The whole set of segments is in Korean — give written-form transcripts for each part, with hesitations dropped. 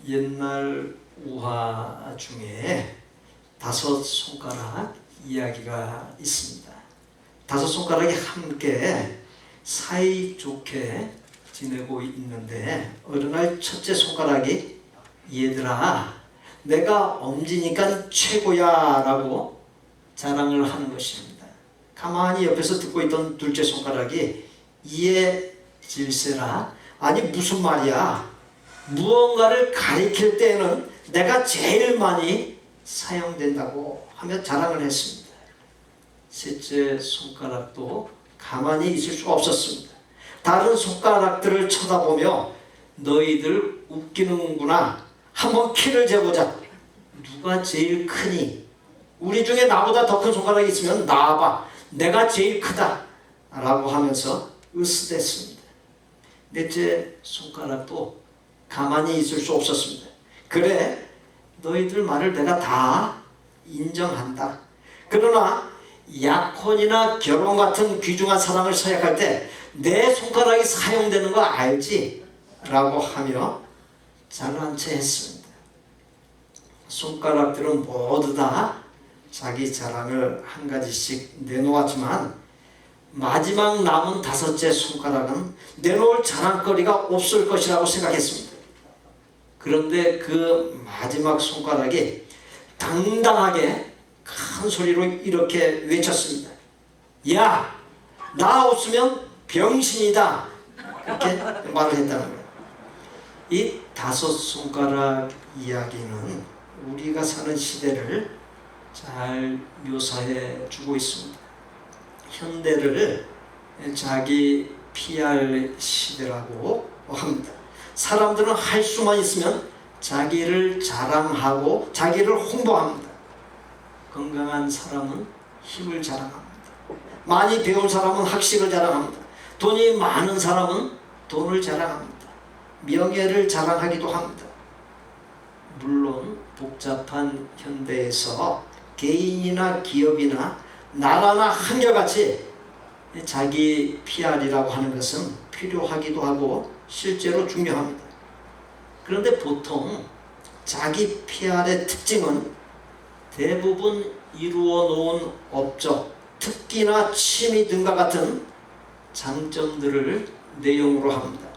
옛날 우화 중에 5손가락 이야기가 있습니다. 5손가락이 함께 사이좋게 지내고 있는데 어느 날 첫째 손가락이 얘들아 내가 엄지니까 최고야 라고 자랑을 하는 것입니다. 가만히 옆에서 듣고 있던 둘째 손가락이 이에 질세라 아니 무슨 말이야, 무언가를 가리킬 때에는 내가 제일 많이 사용된다고 하며 자랑을 했습니다. 셋째 손가락도 가만히 있을 수가 없었습니다. 다른 손가락들을 쳐다보며 너희들 웃기는구나, 한번 키를 재보자, 누가 제일 크니, 우리 중에 나보다 더 큰 손가락이 있으면 나와봐, 내가 제일 크다 라고 하면서 으스댔습니다. 넷째 손가락도 가만히 있을 수 없었습니다. 그래, 너희들 말을 내가 다 인정한다. 그러나 약혼이나 결혼 같은 귀중한 사랑을 서약할 때 내 손가락이 사용되는 거 알지? 라고 하며 잘난 체 했습니다. 손가락들은 모두 다 자기 자랑을 한 가지씩 내놓았지만 마지막 남은 5째 손가락은 내놓을 자랑거리가 없을 것이라고 생각했습니다. 그런데 그 마지막 손가락이 당당하게 큰 소리로 이렇게 외쳤습니다. 야, 나 없으면 병신이다. 이렇게 말을 했다는 거예요. 이 5손가락 이야기는 우리가 사는 시대를 잘 묘사해 주고 있습니다. 현대를 자기 PR 시대라고 합니다. 사람들은 할 수만 있으면 자기를 자랑하고 자기를 홍보합니다. 건강한 사람은 힘을 자랑합니다. 많이 배운 사람은 학식을 자랑합니다. 돈이 많은 사람은 돈을 자랑합니다. 명예를 자랑하기도 합니다. 물론 복잡한 현대에서 개인이나 기업이나 나라나 한결같이 자기 PR이라고 하는 것은 필요하기도 하고 실제로 중요합니다. 그런데 보통 자기 PR의 특징은 대부분 이루어 놓은 업적, 특기나 취미 등과 같은 장점들을 내용으로 합니다.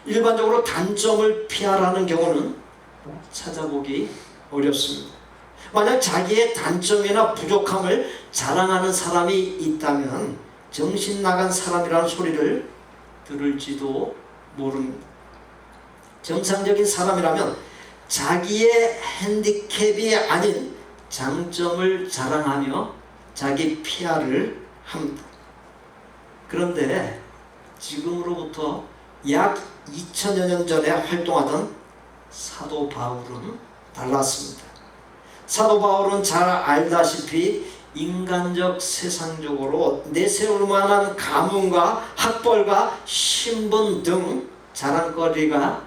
일반적으로 단점을 PR하는 경우는 찾아보기 어렵습니다. 만약 자기의 단점이나 부족함을 자랑하는 사람이 있다면 정신 나간 사람이라는 소리를 들을지도 모릅니다. 정상적인 사람이라면 자기의 핸디캡이 아닌 장점을 자랑하며 자기 PR을 합니다. 그런데 지금으로부터 약 2000여 년 전에 활동하던 사도 바울은 달랐습니다. 사도 바울은 잘 알다시피 인간적 세상적으로 내세울 만한 가문과 학벌과 신분 등 자랑거리가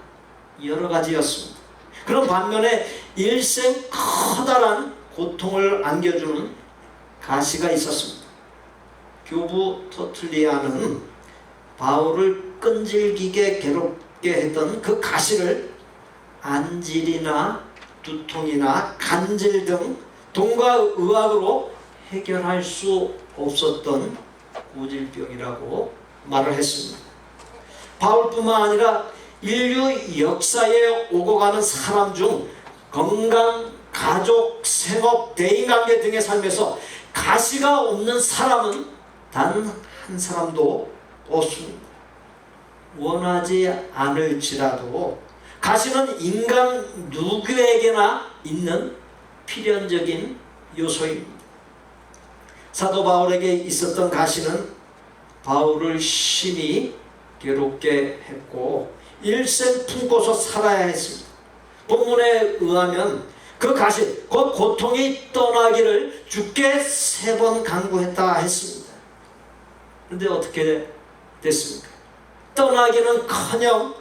여러 가지였습니다. 그런 반면에 일생 커다란 고통을 안겨주는 가시가 있었습니다. 교부 터툴리아는 바울을 끈질기게 괴롭게 했던 그 가시를 안질이나 두통이나 간질 등 돈과 의학으로 해결할 수 없었던 고질병이라고 말을 했습니다. 바울뿐만 아니라 인류 역사에 오고 가는 사람 중 건강, 가족, 생업, 대인관계 등의 삶에서 가시가 없는 사람은 단 한 사람도 없습니다. 원하지 않을지라도 가시는 인간 누구에게나 있는 필연적인 요소입니다. 사도 바울에게 있었던 가시는 바울을 심히 괴롭게 했고 일생 품고서 살아야 했습니다. 본문에 의하면 그 가시, 곧 고통이 떠나기를 주께 3번 간구했다 했습니다. 그런데 어떻게 됐습니까? 떠나기는커녕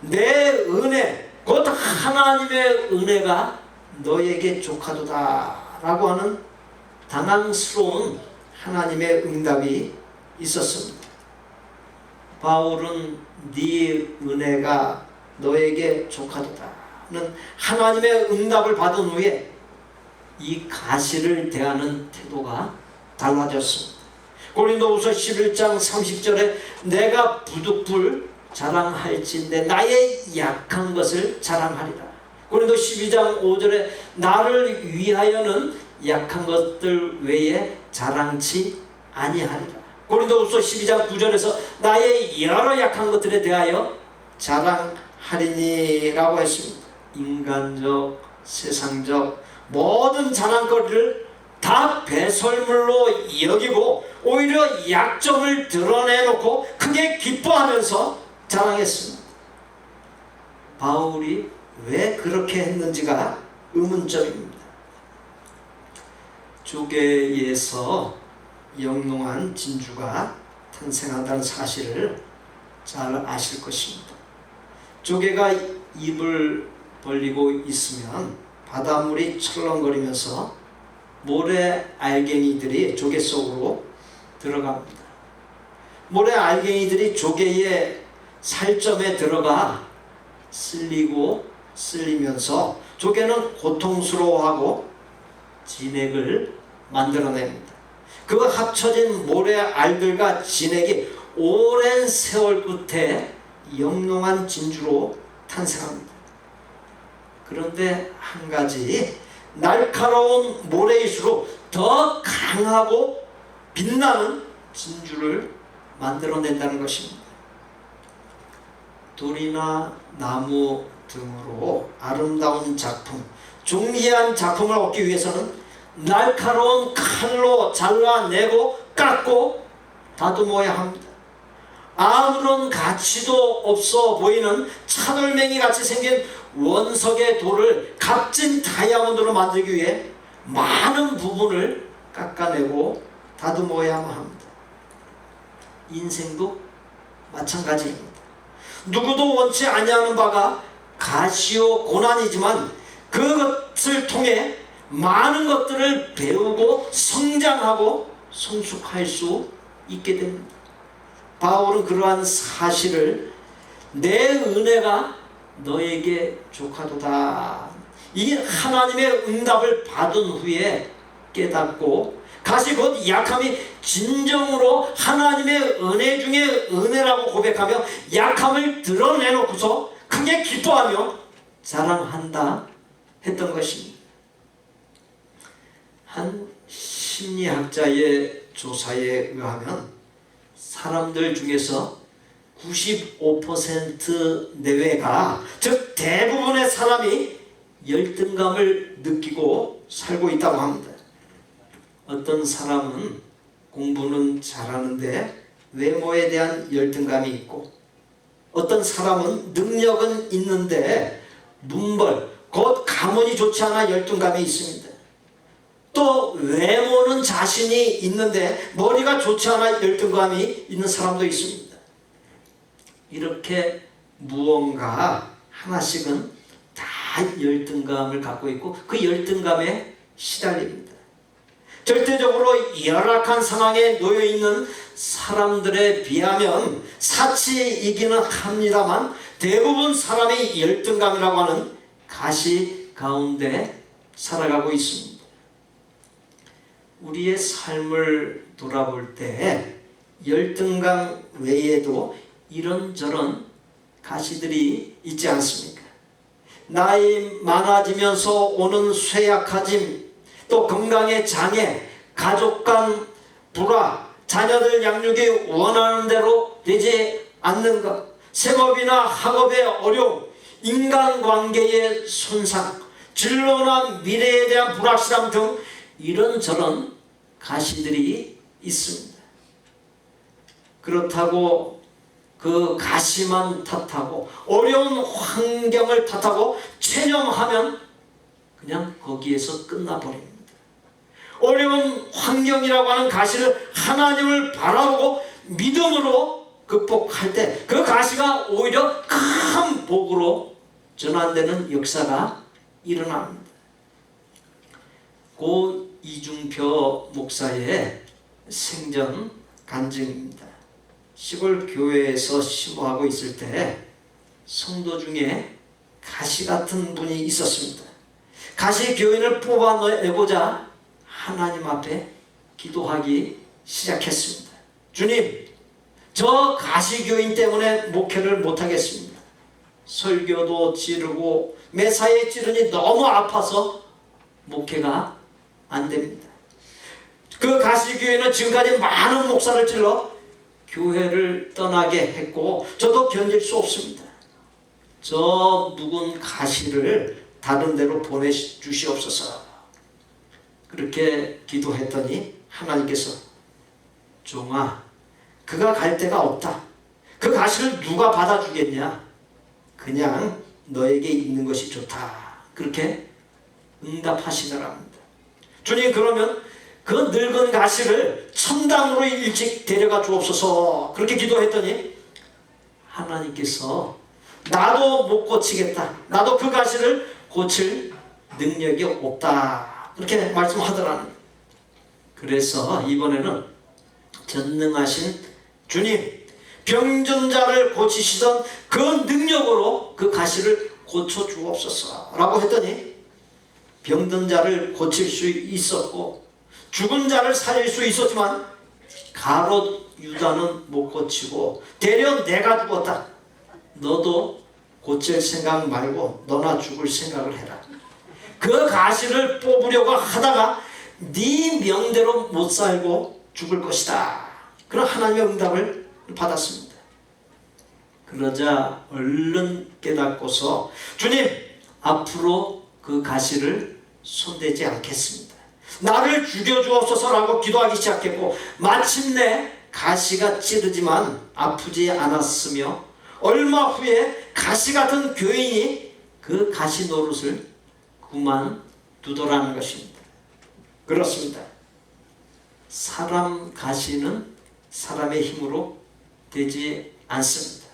내 은혜, 곧 하나님의 은혜가 너에게 족하도다 라고 하는 당황스러운 하나님의 응답이 있었습니다. 바울은 네 은혜가 너에게 족하도다, 하는 하나님의 응답을 받은 후에 이 가시를 대하는 태도가 달라졌습니다. 고린도후서 11장 30절에 내가 부득불 자랑할진대 나의 약한 것을 자랑하리라. 고린도 12장 5절에 나를 위하여는 약한 것들 외에 자랑치 아니하리라. 고린도후서 12장 9절에서 나의 여러 약한 것들에 대하여 자랑하리니라고 했습니다. 인간적, 세상적 모든 자랑거리를 다 배설물로 여기고 오히려 약점을 드러내놓고 크게 기뻐하면서 자랑했습니다. 바울이 왜 그렇게 했는지가 의문점입니다. 조개에서 영롱한 진주가 탄생한다는 사실을 잘 아실 것입니다. 조개가 입을 벌리고 있으면 바닷물이 철렁거리면서 모래 알갱이들이 조개 속으로 들어갑니다. 모래 알갱이들이 조개의 살점에 들어가 쓸리면서 조개는 고통스러워하고 진액을 만들어냅니다. 그 합쳐진 모래 알들과 진액이 오랜 세월 끝에 영롱한 진주로 탄생합니다. 그런데 한 가지, 날카로운 모래일수록 더 강하고 빛나는 진주를 만들어낸다는 것입니다. 돌이나 나무 등으로 아름다운 작품, 존귀한 작품을 얻기 위해서는 날카로운 칼로 잘라내고 깎고 다듬어야 합니다. 아무런 가치도 없어 보이는 차돌맹이 같이 생긴 원석의 돌을 값진 다이아몬드로 만들기 위해 많은 부분을 깎아내고 다듬어야만 합니다. 인생도 마찬가지입니다. 누구도 원치 아니하는 바가 가시요 고난이지만 그것을 통해 많은 것들을 배우고 성장하고 성숙할 수 있게 됩니다. 바울은 그러한 사실을 내 은혜가 너에게 족하도다, 이 하나님의 응답을 받은 후에 깨닫고 가시 곧 약함이 진정으로 하나님의 은혜 중에 은혜라고 고백하며 약함을 드러내놓고서 크게 기뻐하며 자랑한다 했던 것입니다. 한 심리학자의 조사에 의하면 사람들 중에서 95% 내외가, 즉 대부분의 사람이 열등감을 느끼고 살고 있다고 합니다. 어떤 사람은 공부는 잘하는데 외모에 대한 열등감이 있고, 어떤 사람은 능력은 있는데 문벌, 곧 가문이 좋지 않아 열등감이 있습니다. 또 외모는 자신이 있는데 머리가 좋지 않아 열등감이 있는 사람도 있습니다. 이렇게 무언가 하나씩은 다 열등감을 갖고 있고 그 열등감에 시달립니다. 절대적으로 열악한 상황에 놓여있는 사람들에 비하면 사치이기는 합니다만 대부분 사람이 열등감이라고 하는 가시 가운데 살아가고 있습니다. 우리의 삶을 돌아볼 때 열등감 외에도 이런저런 가시들이 있지 않습니까? 나이 많아지면서 오는 쇠약해짐, 또 건강의 장애, 가족 간 불화, 자녀들 양육이 원하는 대로 되지 않는 것, 생업이나 학업의 어려움, 인간관계의 손상, 진로나 미래에 대한 불확실함 등 이런저런 가시들이 있습니다. 그렇다고 그 가시만 탓하고 어려운 환경을 탓하고 체념하면 그냥 거기에서 끝나버립니다. 어려운 환경이라고 하는 가시를 하나님을 바라보고 믿음으로 극복할 때 그 가시가 오히려 큰 복으로 전환되는 역사가 일어납니다. 고 이중표 목사의 생전 간증입니다. 시골 교회에서 심호하고 있을 때 성도 중에 가시 같은 분이 있었습니다. 가시 교인을 뽑아내고자 하나님 앞에 기도하기 시작했습니다. 주님, 저 가시 교인 때문에 목회를 못하겠습니다. 설교도 지르고 매사에 찌르니 너무 아파서 목회가 안 됩니다. 그 가시 교인은 지금까지 많은 목사를 찔러 교회를 떠나게 했고 저도 견딜 수 없습니다. 저 묵은 가시를 다른 데로 보내주시옵소서. 그렇게 기도했더니 하나님께서 종아, 그가 갈 데가 없다. 그 가시를 누가 받아주겠냐? 그냥 너에게 있는 것이 좋다. 그렇게 응답하시더랍니다. 주님, 그러면 그 늙은 가시를 천당으로 일찍 데려가 주옵소서. 그렇게 기도했더니 하나님께서 나도 못 고치겠다. 나도 그 가시를 고칠 능력이 없다. 그렇게 말씀하더라는. 그래서 이번에는 전능하신 주님, 병든 자를 고치시던 그 능력으로 그 가시를 고쳐 주옵소서 라고 했더니 병든 자를 고칠 수 있었고 죽은 자를 살릴 수 있었지만 가롯 유다는 못 고치고 대려 내가 죽었다. 너도 고칠 생각 말고 너나 죽을 생각을 해라. 그 가시를 뽑으려고 하다가 네 명대로 못 살고 죽을 것이다. 그런 하나님의 응답을 받았습니다. 그러자 얼른 깨닫고서 주님, 앞으로 그 가시를 손대지 않겠습니다. 나를 죽여주옵소서라고 기도하기 시작했고 마침내 가시가 찌르지만 아프지 않았으며 얼마 후에 가시 같은 교인이 그 가시 노릇을 그만두더라는 것입니다. 그렇습니다. 사람 가시는 사람의 힘으로 되지 않습니다.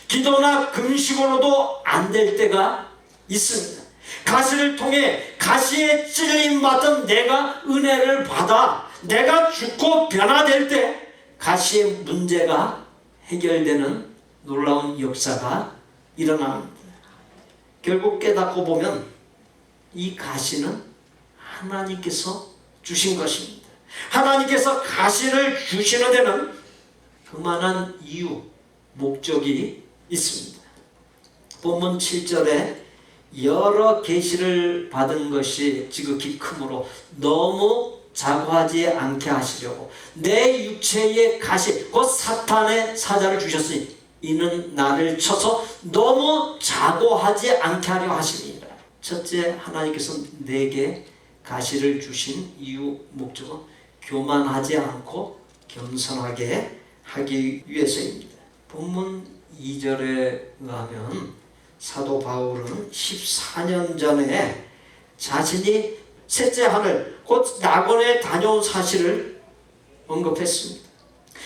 기도나 금식으로도 안 될 때가 있습니다. 가시를 통해 가시에 찔림 받은 내가 은혜를 받아 내가 죽고 변화될 때 가시의 문제가 해결되는 놀라운 역사가 일어납니다. 결국 깨닫고 보면 이 가시는 하나님께서 주신 것입니다. 하나님께서 가시를 주시는 데는 그만한 이유, 목적이 있습니다. 본문 7절에 여러 계시를 받은 것이 지극히 크므로 너무 자고하지 않게 하시려고 내 육체의 가시, 곧 사탄의 사자를 주셨으니 이는 나를 쳐서 너무 자고하지 않게 하려 하심이니라. 첫째, 하나님께서 내게 가시를 주신 이유, 목적은 교만하지 않고 겸손하게 하기 위해서입니다. 본문 2절에 의하면 사도 바울은 14년 전에 자신이 셋째 하늘, 곧 낙원에 다녀온 사실을 언급했습니다.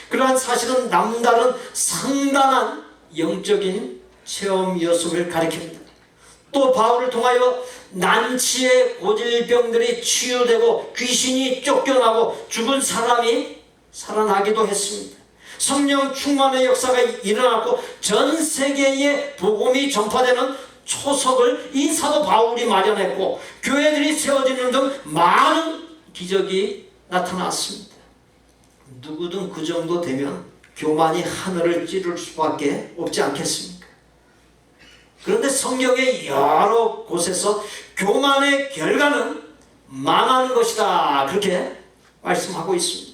그러한 사실은 남다른 상당한 영적인 체험이었음을 가리킵니다. 또 바울을 통하여 난치의 고질병들이 치유되고 귀신이 쫓겨나고 죽은 사람이 살아나기도 했습니다. 성령 충만의 역사가 일어났고 전 세계에 복음이 전파되는 초석을 이 사도 바울이 마련했고 교회들이 세워지는 등 많은 기적이 나타났습니다. 누구든 그 정도 되면 교만이 하늘을 찌를 수밖에 없지 않겠습니까? 그런데 성경의 여러 곳에서 교만의 결과는 망하는 것이다, 그렇게 말씀하고 있습니다.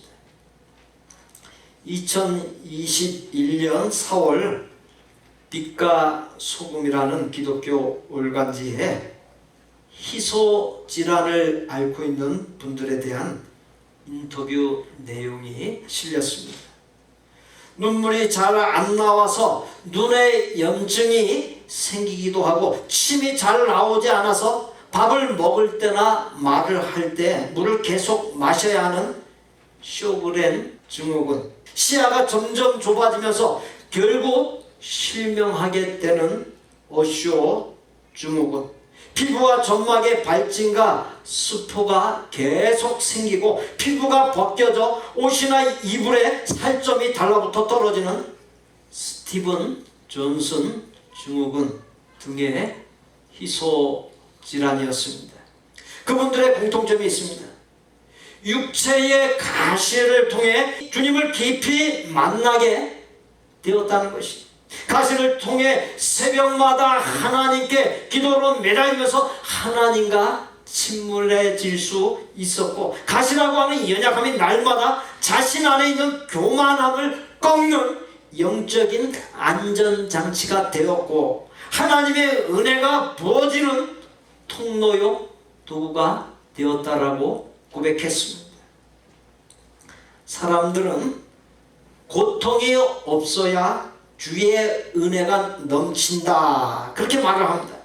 2021년 4월 빛과 소금이라는 기독교 월간지에 희소 질환을 앓고 있는 분들에 대한 인터뷰 내용이 실렸습니다. 눈물이 잘 안 나와서 눈에 염증이 생기기도 하고 침이 잘 나오지 않아서 밥을 먹을 때나 말을 할 때 물을 계속 마셔야 하는 쇼그렌 증후군, 시야가 점점 좁아지면서 결국 실명하게 되는 오쇼 증후군, 피부와 점막의 발진과 수포가 계속 생기고 피부가 벗겨져 옷이나 이불에 살점이 달라붙어 떨어지는 스티븐 존슨 증후군 등의 희소 질환이었습니다. 그분들의 공통점이 있습니다. 육체의 가시를 통해 주님을 깊이 만나게 되었다는 것이, 가시를 통해 새벽마다 하나님께 기도로 매달리면서 하나님과 친밀해질 수 있었고, 가시라고 하는 연약함이 날마다 자신 안에 있는 교만함을 꺾는 영적인 안전장치가 되었고, 하나님의 은혜가 부어지는 통로요 도구가 되었다라고 고백했습니다. 사람들은 고통이 없어야 주의 은혜가 넘친다, 그렇게 말을 합니다.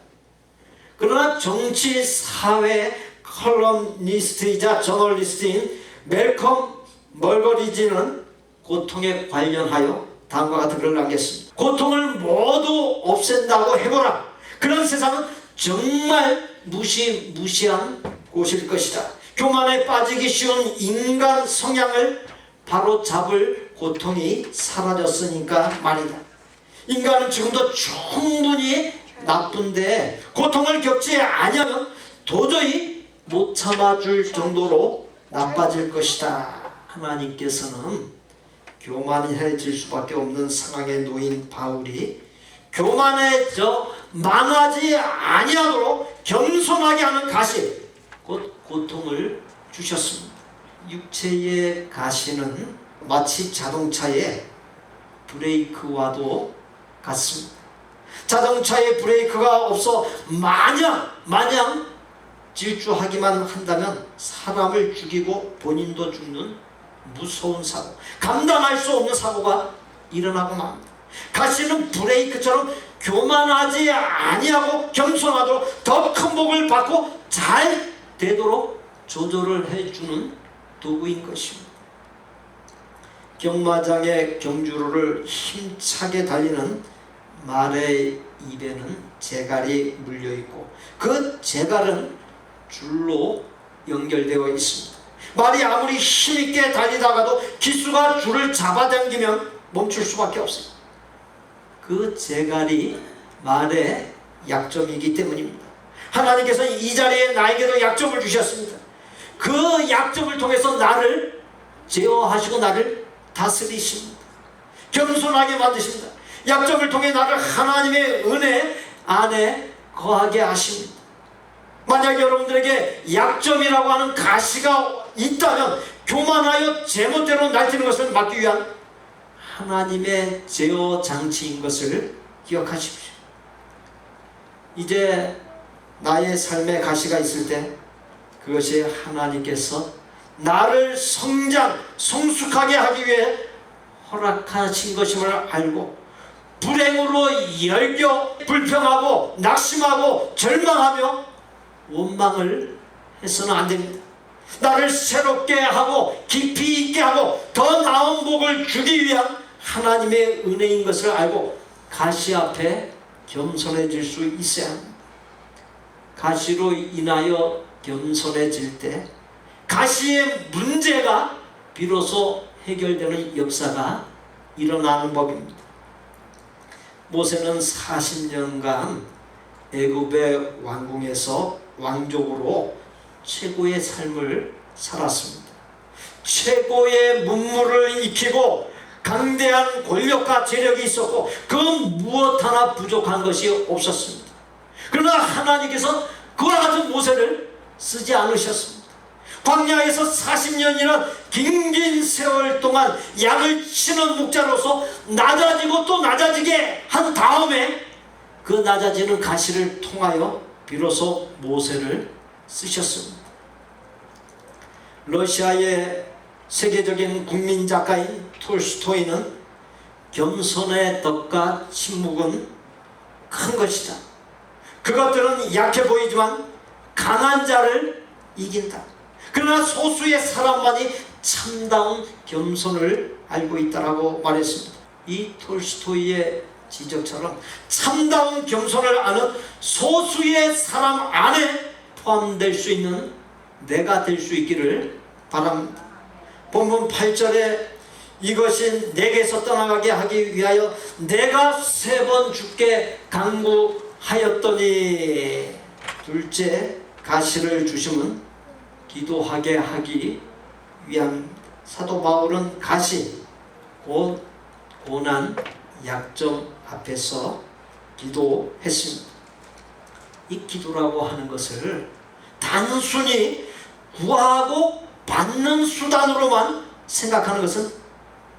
그러나 정치, 사회 컬럼니스트이자 저널리스트인 멜컴 멀거리지는 고통에 관련하여 다음과 같은 글을 남겼습니다. 고통을 모두 없앤다고 해보라. 그런 세상은 정말 무시무시한 곳일 것이다. 교만에 빠지기 쉬운 인간 성향을 바로 잡을 고통이 사라졌으니까 말이다. 인간은 지금도 충분히 나쁜데 고통을 겪지 아니하면 도저히 못 참아줄 정도로 나빠질 것이다. 하나님께서는 교만해질 수밖에 없는 상황에 놓인 바울이 교만해져 망하지 아니하도록 겸손하게 하는 가시, 곧 고통을 주셨습니다. 육체의 가시는 마치 자동차의 브레이크와도 같습니다. 자동차에 브레이크가 없어 마냥 질주하기만 한다면 사람을 죽이고 본인도 죽는 무서운 사고, 감당할 수 없는 사고가 일어나고 맙니다. 가시는 브레이크처럼 교만하지 아니하고 겸손하도록 더 큰 복을 받고 잘 되도록 조절을 해주는 도구인 것입니다. 경마장의 경주로를 힘차게 달리는 말의 입에는 재갈이 물려있고 그 재갈은 줄로 연결되어 있습니다. 말이 아무리 힘있게 달리다가도 기수가 줄을 잡아당기면 멈출 수밖에 없어요. 그 재갈이 말의 약점이기 때문입니다. 하나님께서는 이 자리에 나에게도 약점을 주셨습니다. 그 약점을 통해서 나를 제어하시고 나를 다스리십니다. 겸손하게 만드십니다. 약점을 통해 나를 하나님의 은혜 안에 거하게 하십니다. 만약 여러분들에게 약점이라고 하는 가시가 있다면 교만하여 제멋대로 날뛰는 것을 막기 위한 하나님의 제어 장치인 것을 기억하십시오. 이제 나의 삶에 가시가 있을 때 그것이 하나님께서 나를 성숙하게 하기 위해 허락하신 것임을 알고 불행으로 열겨 불평하고 낙심하고 절망하며 원망을 해서는 안 됩니다. 나를 새롭게 하고 깊이 있게 하고 더 나은 복을 주기 위한 하나님의 은혜인 것을 알고 가시 앞에 겸손해질 수 있어야 합니다. 가시로 인하여 겸손해질 때 가시의 문제가 비로소 해결되는 역사가 일어나는 법입니다. 모세는 40년간 애굽의 왕궁에서 왕족으로 최고의 삶을 살았습니다. 최고의 문물을 익히고 강대한 권력과 재력이 있었고 그 무엇 하나 부족한 것이 없었습니다. 그러나 하나님께서 그와 같은 모세를 쓰지 않으셨습니다. 광야에서 40년이나 긴 세월 동안 양을 치는 목자로서 낮아지고 또 낮아지게 한 다음에 그 낮아지는 가시를 통하여 비로소 모세를 쓰셨습니다. 러시아의 세계적인 국민 작가인 톨스토이는 겸손의 덕과 침묵은 큰 것이다. 그것들은 약해 보이지만 강한 자를 이긴다. 그러나 소수의 사람만이 참다운 겸손을 알고 있다라고 말했습니다. 이 톨스토이의 지적처럼 참다운 겸손을 아는 소수의 사람 안에 포함될 수 있는 내가 될 수 있기를 바랍니다. 본문 8절에 이것이 내게서 떠나가게 하기 위하여 내가 3번 주께 간구하였노라 하였더니 둘째 가시를 주심은 기도하게 하기 위함. 사도 바울은 가시 곧 고난 약점 앞에서 기도했습니다. 이 기도라고 하는 것을 단순히 구하고 받는 수단으로만 생각하는 것은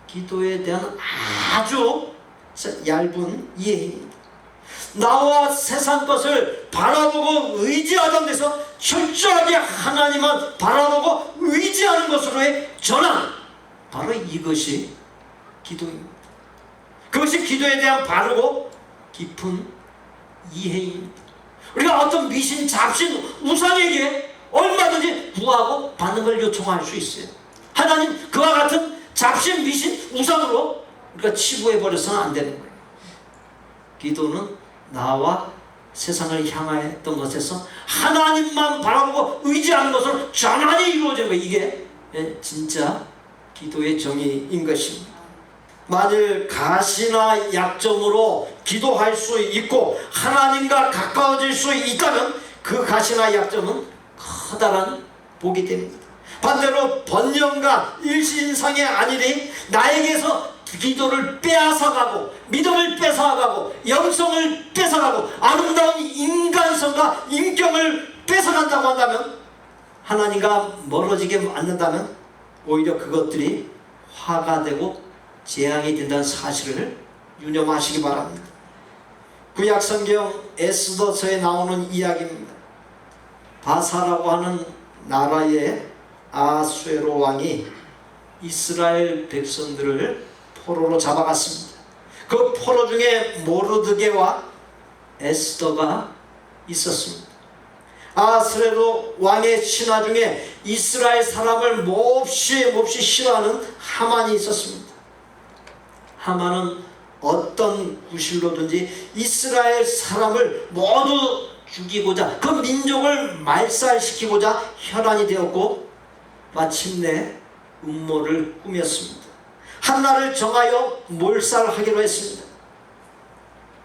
기도에 대한 아주 얇은 이해입니다. 나와 세상 것을 바라보고 의지하던 데서 철저하게 하나님만 바라보고 의지하는 것으로의 전환, 바로 이것이 기도입니다. 그것이 기도에 대한 바르고 깊은 이해입니다. 우리가 어떤 미신, 잡신, 우상에게 얼마든지 구하고 받는 걸 요청할 수 있어요. 하나님 그와 같은 잡신, 미신, 우상으로 우리가 치부해버려서는 안 되는 거예요. 기도는 나와 세상을 향했던 것에서 하나님만 바라보고 의지하는 것으로 전환이 이루어지는 거예요. 이게 진짜 기도의 정의인 것입니다. 만일 가시나 약점으로 기도할 수 있고 하나님과 가까워질 수 있다면 그 가시나 약점은 커다란 복이 됩니다. 반대로 번영과 일신상의 안일이 나에게서 기도를 빼앗아가고 믿음을 뺏어가고 영성을 뺏어가고 아름다운 인간성과 인격을 뺏어간다고 한다면, 하나님과 멀어지게 만든다면 오히려 그것들이 화가 되고 재앙이 된다는 사실을 유념하시기 바랍니다. 구약성경 에스더서에 나오는 이야기입니다. 바사라고 하는 나라의 아수에로 왕이 이스라엘 백성들을 포로로 잡아갔습니다. 그 포로 중에 모르드게와 에스더가 있었습니다. 아수에로 왕의 신하 중에 이스라엘 사람을 몹시 싫어하는 하만이 있었습니다. 하만은 어떤 구실로든지 이스라엘 사람을 모두 죽이고자, 그 민족을 말살시키고자 혈안이 되었고 마침내 음모를 꾸몄습니다. 한날을 정하여 몰살하기로 했습니다.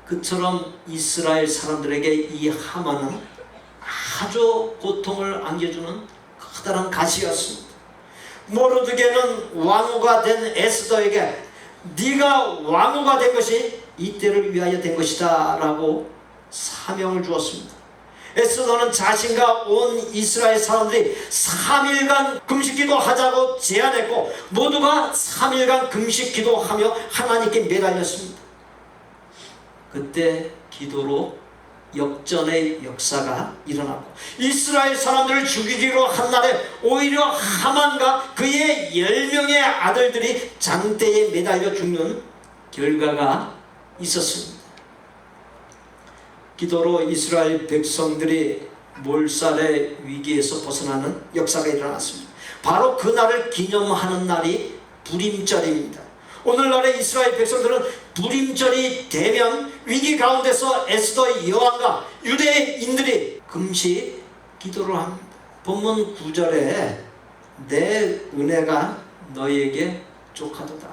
그처럼 이스라엘 사람들에게 이 하만은 아주 고통을 안겨주는 커다란 가시였습니다. 모르드게는 왕후가 된 에스더에게 네가 왕후가 된 것이 이때를 위하여 된 것이다 라고 사명을 주었습니다. 에스더는 자신과 온 이스라엘 사람들이 3일간 금식기도 하자고 제안했고 모두가 3일간 금식기도하며 하나님께 매달렸습니다. 그때 기도로 역전의 역사가 일어나고 이스라엘 사람들을 죽이기로 한 날에 오히려 하만과 그의 10명의 아들들이 장대에 매달려 죽는 결과가 있었습니다. 기도로 이스라엘 백성들이 몰살의 위기에서 벗어나는 역사가 일어났습니다. 바로 그날을 기념하는 날이 불임절입니다. 오늘날의 이스라엘 백성들은 불임절이 되면 위기 가운데서 에스더 여왕과 유대인들이 금식 기도를 합니다. 본문 9절에 내 은혜가 너희에게 족하도다.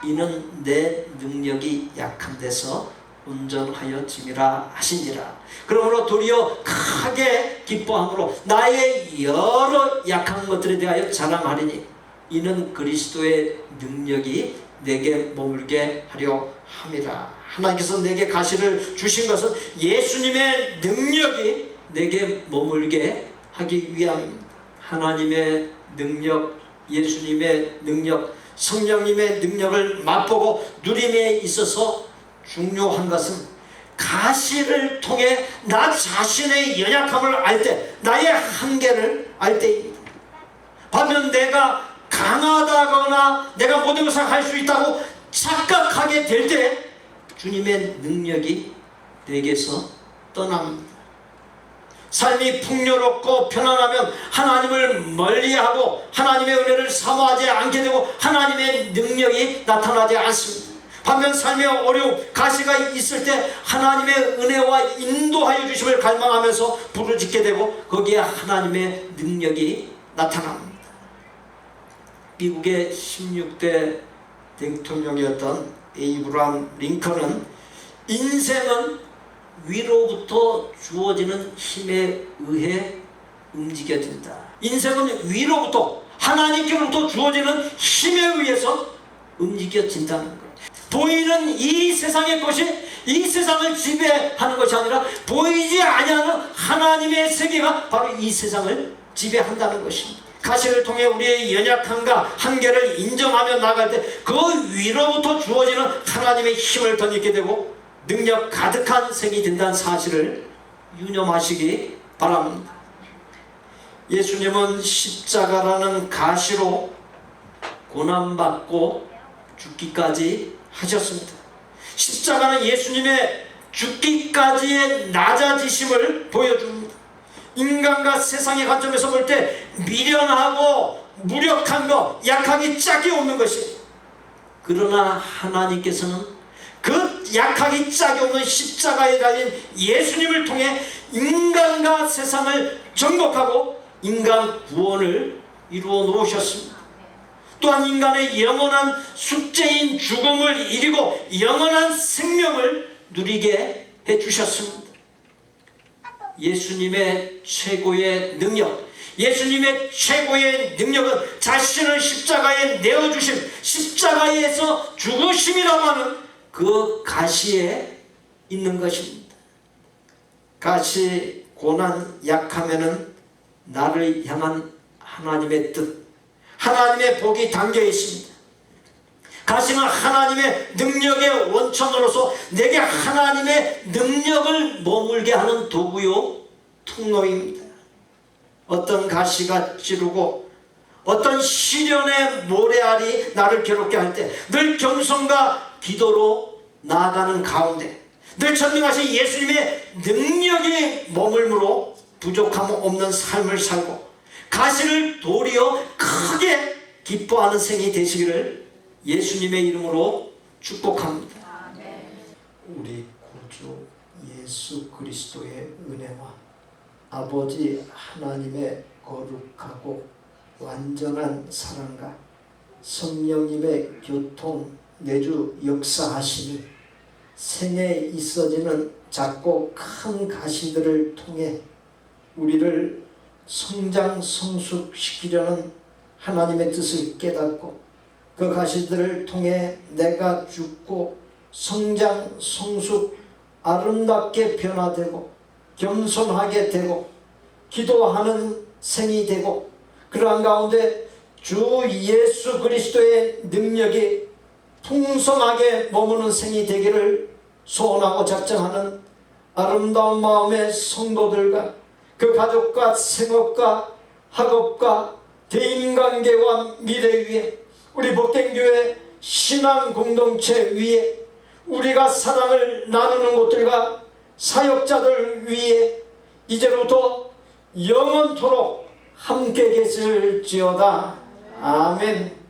이는 내 능력이 약한 데서 온전하여 짐이라 하시니라. 그러므로 도리어 크게 기뻐함으로 나의 여러 약한 것들에 대하여 자랑하리니 이는 그리스도의 능력이 내게 머물게 하려 함이라. 하나님께서 내게 가시를 주신 것은 예수님의 능력이 내게 머물게 하기 위함입니다. 하나님의 능력, 예수님의 능력, 성령님의 능력을 맛보고 누림에 있어서 중요한 것은 가시를 통해 나 자신의 연약함을 알 때, 나의 한계를 알 때입니다. 반면 내가 강하다거나 내가 모든 것을 할 수 있다고 착각하게 될 때 주님의 능력이 내게서 떠납니다. 삶이 풍요롭고 편안하면 하나님을 멀리하고 하나님의 은혜를 사모하지 않게 되고 하나님의 능력이 나타나지 않습니다. 반면 삶의 어려움, 가시가 있을 때 하나님의 은혜와 인도하여 주심을 갈망하면서 부르짖게 되고 거기에 하나님의 능력이 나타납니다. 미국의 16대 대통령이었던 에이브람 링컨은 인생은 위로부터 주어지는 힘에 의해 움직여진다. 인생은 위로부터, 하나님께로부터 주어지는 힘에 의해서 움직여진다는 거예요. 보이는 이 세상의 것이 이 세상을 지배하는 것이 아니라 보이지 아니하는 하나님의 세계가 바로 이 세상을 지배한다는 것입니다. 가시를 통해 우리의 연약함과 한계를 인정하며 나갈 때 그 위로부터 주어지는 하나님의 힘을 덧입게 되고 능력 가득한 생이 된다는 사실을 유념하시기 바랍니다. 예수님은 십자가라는 가시로 고난받고 죽기까지 하셨습니다. 십자가는 예수님의 죽기까지의 낮아지심을 보여줍니다. 인간과 세상의 관점에서 볼 때 미련하고 무력한 것, 약하기 짝이 없는 것이, 그러나 하나님께서는 그 약하기 짝이 없는 십자가에 달린 예수님을 통해 인간과 세상을 정복하고 인간 구원을 이루어 놓으셨습니다. 또한 인간의 영원한 숙제인 죽음을 이기고 영원한 생명을 누리게 해주셨습니다. 예수님의 최고의 능력, 예수님의 최고의 능력은 자신을 십자가에 내어주심, 십자가에서 죽으심이라고 하는 그 가시에 있는 것입니다. 가시, 고난, 약함에는 나를 향한 하나님의 뜻, 하나님의 복이 담겨 있습니다. 가시는 하나님의 능력의 원천으로서 내게 하나님의 능력을 머물게 하는 도구요 통로입니다. 어떤 가시가 찌르고 어떤 시련의 모래알이 나를 괴롭게 할 때 늘 겸손과 기도로 나아가는 가운데 늘 전능하신 예수님의 능력이 머물므로 부족함 없는 삶을 살고 가시를 도리어 크게 기뻐하는 생이 되시기를 예수님의 이름으로 축복합니다. 우리 구주 예수 그리스도의 은혜와 아버지 하나님의 거룩하고 완전한 사랑과 성령님의 교통 내주 역사하심이 생에 있어지는 작고 큰 가시들을 통해 우리를 성장 성숙시키려는 하나님의 뜻을 깨닫고 그 가시들을 통해 내가 죽고 성장 성숙 아름답게 변화되고 겸손하게 되고 기도하는 생이 되고 그러한 가운데 주 예수 그리스도의 능력이 풍성하게 머무는 생이 되기를 소원하고 작정하는 아름다운 마음의 성도들과 그 가족과 생업과 학업과 대인관계와 미래 위에 우리 복된교회 신앙 공동체 위에 우리가 사랑을 나누는 곳들과 사역자들 위에 이제부터 영원토록 함께 계실지어다. 아멘.